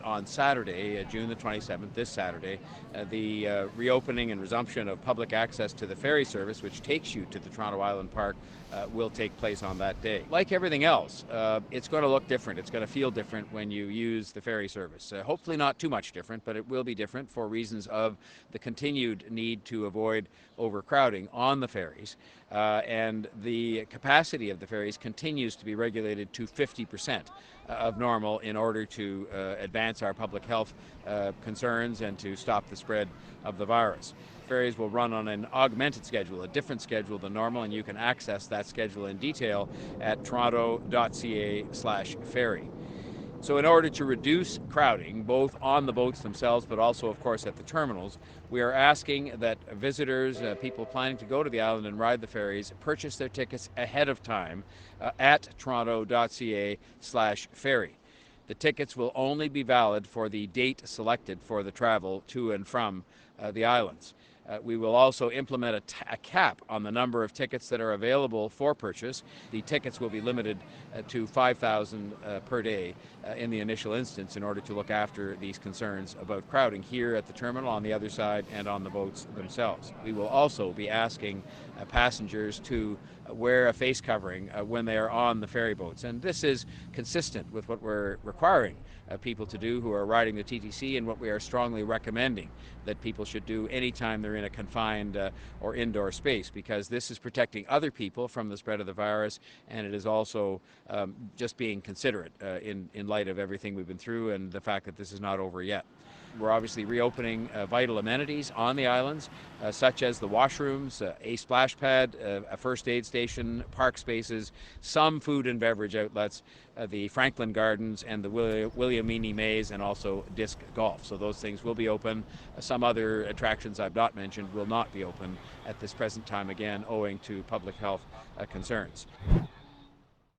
on Saturday, June the 27th, this Saturday, the reopening and resumption of public access to the ferry service, which takes you to the Toronto Island Park, will take place on that day. Like everything else, it's going to look different. It's going to feel different when you use the ferry service. Hopefully not too much different, but it will be different for reasons of the continued need to avoid overcrowding on the ferries. And the capacity of the ferries continues to be regulated to 50% of normal in order to advance our public health concerns and to stop the spread of the virus. Ferries will run on an augmented schedule, a different schedule than normal, and you can access that schedule in detail at toronto.ca/ferry. So in order to reduce crowding, both on the boats themselves, but also, of course, at the terminals, we are asking that visitors, people planning to go to the island and ride the ferries, purchase their tickets ahead of time at toronto.ca/ferry. The tickets will only be valid for the date selected for the travel to and from the islands. We will also implement a cap on the number of tickets that are available for purchase. The tickets will be limited to 5,000 per day in the initial instance in order to look after these concerns about crowding here at the terminal, on the other side, and on the boats themselves. We will also be asking passengers to wear a face covering when they are on the ferry boats. And this is consistent with what we're requiring people to do who are riding the TTC, and what we are strongly recommending that people should do anytime they're in a confined or indoor space, because this is protecting other people from the spread of the virus, and it is also just being considerate in light of everything we've been through and the fact that this is not over yet. We're obviously reopening vital amenities on the islands, such as the washrooms, a splash pad, a first aid station, park spaces, some food and beverage outlets, the Franklin Gardens and the Williamini Maze, and also disc golf. So those things will be open. Some other attractions I've not mentioned will not be open at this present time, again, owing to public health concerns.